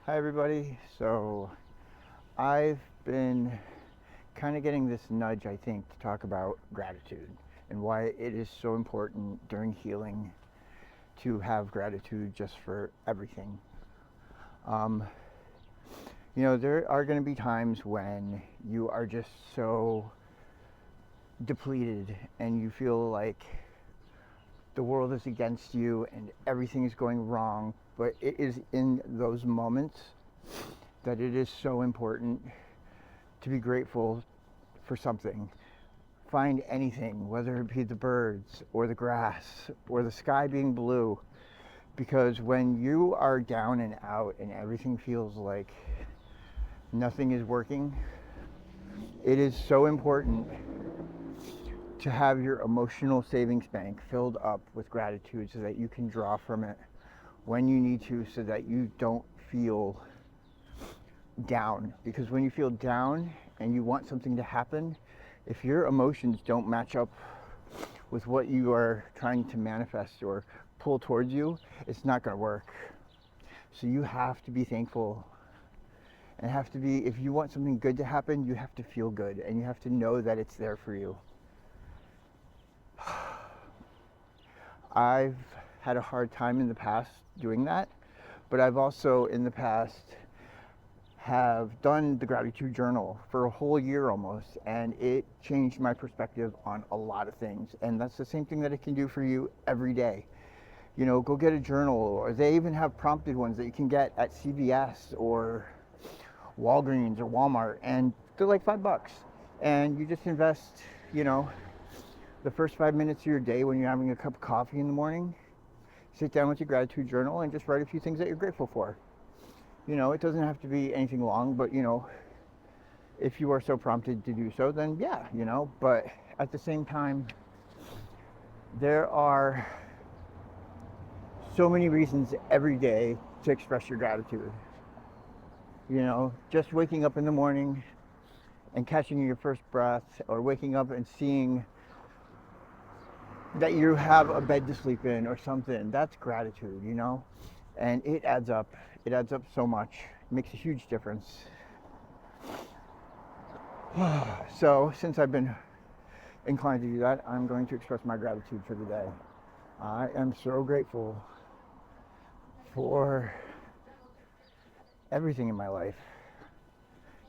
Hi, everybody. So, I've been kind of getting this nudge, I think, to talk about gratitude and why it is so important during healing to have gratitude just for everything. Um, there are going to be times when you are just so depleted and you feel like the world is against you and everything is going wrong. But it is in those moments that it is so important to be grateful for something. Find anything, whether it be the birds or the grass or the sky being blue, because when you are down and out and everything feels like nothing is working, it is so important to have your emotional savings bank filled up with gratitude so that you can draw from it when you need to, so that you don't feel down. Because when you feel down and you want something to happen, if your emotions don't match up with what you are trying to manifest or pull towards you, it's not going to work. So you have to be thankful and have to be, if you want something good to happen, you have to feel good and you have to know that it's there for you. I've had a hard time in the past doing that, but I've also in the past have done the gratitude journal for a whole year almost, and it changed my perspective on a lot of things. And that's the same thing that it can do for you every day. Go get a journal, or they even have prompted ones that you can get at CVS or Walgreens or Walmart, and they're like $5. And you just invest, the first 5 minutes of your day when you're having a cup of coffee in the morning, sit down with your gratitude journal and just write a few things that you're grateful for. It doesn't have to be anything long, but if you are so prompted to do so, then yeah, but at the same time, there are so many reasons every day to express your gratitude. Just waking up in the morning and catching your first breath, or waking up and seeing that you have a bed to sleep in or something, that's gratitude, and it adds up. It adds up so much. It makes a huge difference. So, since I've been inclined to do that, I'm going to express my gratitude for the day. I am so grateful for everything in my life.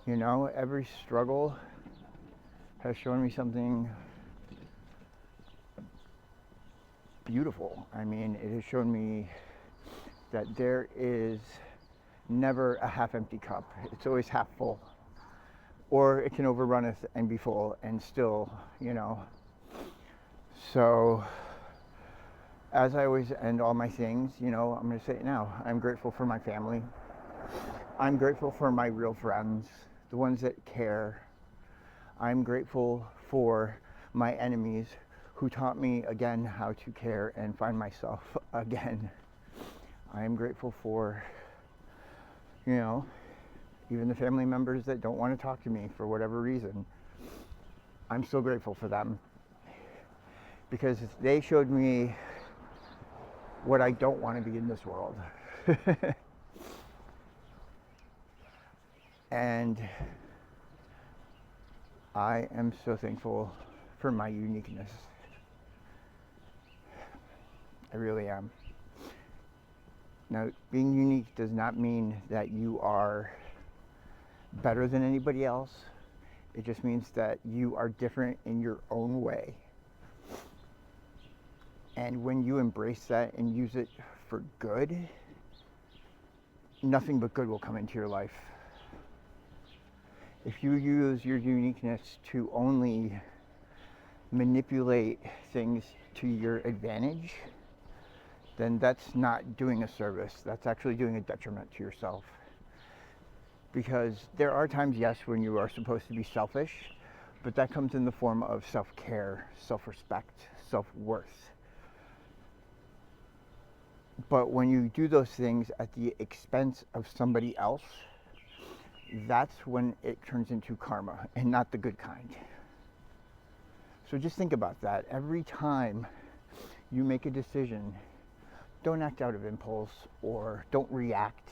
Every struggle has shown me something beautiful. I mean, it has shown me that there is never a half empty cup. It's always half full. Or it can overrunneth and be full and still, So, as I always end all my things, I'm going to say it now. I'm grateful for my family. I'm grateful for my real friends, the ones that care. I'm grateful for my enemies who taught me again how to care and find myself again. I am grateful for, even the family members that don't want to talk to me for whatever reason. I'm so grateful for them, because they showed me what I don't want to be in this world. And I am so thankful for my uniqueness. I really am. Now, being unique does not mean that you are better than anybody else. It just means that you are different in your own way. And when you embrace that and use it for good, nothing but good will come into your life. If you use your uniqueness to only manipulate things to your advantage, then that's not doing a service. That's actually doing a detriment to yourself. Because there are times, yes, when you are supposed to be selfish, but that comes in the form of self-care, self-respect, self-worth. But when you do those things at the expense of somebody else, that's when it turns into karma, and not the good kind. So just think about that. Every time you make a decision, don't act out of impulse or don't react.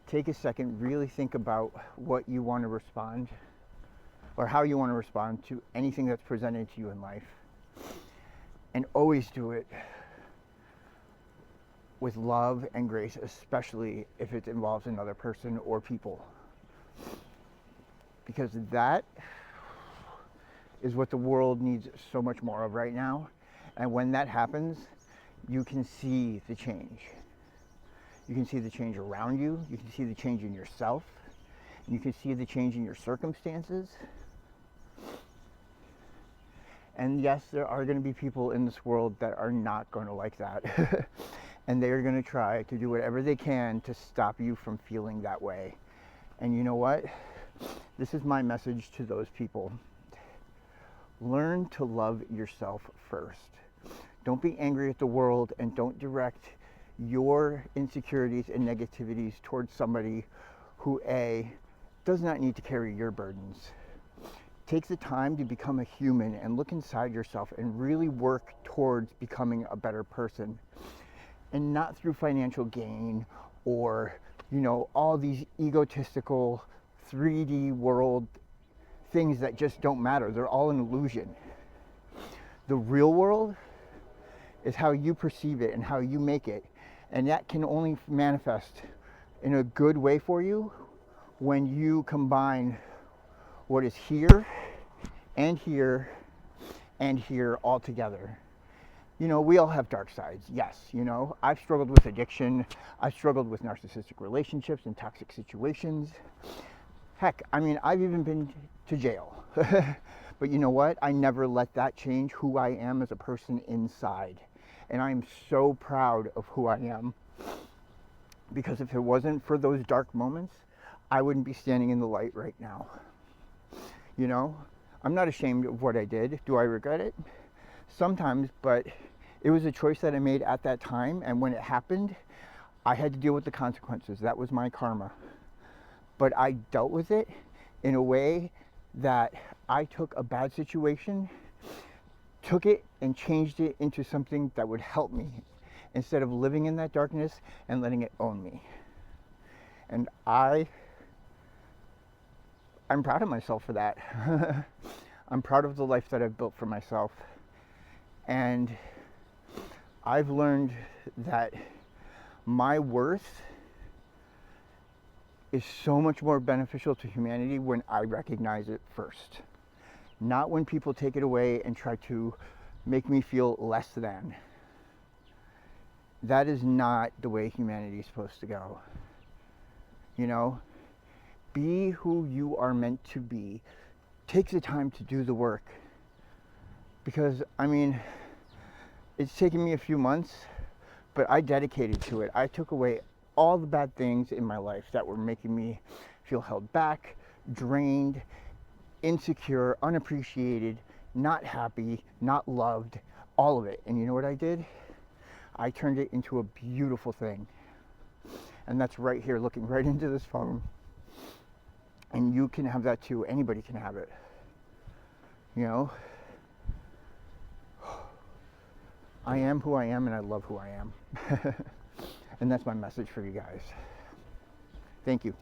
take a second, really think about what you want to respond or how you want to respond to anything that's presented to you in life. And always do it with love and grace, especially if it involves another person or people. Because that is what the world needs so much more of right now. And when that happens, you can see the change. You can see the change around you. You can see the change in yourself. You can see the change in your circumstances. And yes, there are going to be people in this world that are not going to like that. And they're going to try to do whatever they can to stop you from feeling that way. And you know what? This is my message to those people. Learn to love yourself first. Don't be angry at the world, and don't direct your insecurities and negativities towards somebody who, A, does not need to carry your burdens. Take the time to become a human and look inside yourself and really work towards becoming a better person. And not through financial gain or, all these egotistical 3D world things that just don't matter. They're all an illusion. The real world is how you perceive it and how you make it. And that can only manifest in a good way for you when you combine what is here and here and here all together. We all have dark sides. Yes, I've struggled with addiction. I've struggled with narcissistic relationships and toxic situations. Heck, I've even been to jail. But you know what? I never let that change who I am as a person inside. And I'm so proud of who I am. Because if it wasn't for those dark moments, I wouldn't be standing in the light right now. I'm not ashamed of what I did. Do I regret it? Sometimes, but it was a choice that I made at that time. And when it happened, I had to deal with the consequences. That was my karma. But I dealt with it in a way that I took a bad situation, took it and changed it into something that would help me instead of living in that darkness and letting it own me. And I'm proud of myself for that. I'm proud of the life that I've built for myself. And I've learned that my worth is so much more beneficial to humanity when I recognize it first. Not when people take it away and try to make me feel less than. That is not the way humanity is supposed to go. Be who you are meant to be. Take the time to do the work. Because, it's taken me a few months, but I dedicated to it. I took away all the bad things in my life that were making me feel held back, drained, insecure, unappreciated, not happy, not loved, all of it. And you know what I did? I turned it into a beautiful thing. And that's right here, looking right into this phone. And you can have that too. Anybody can have it. I am who I am, and I love who I am. And that's my message for you guys. Thank you.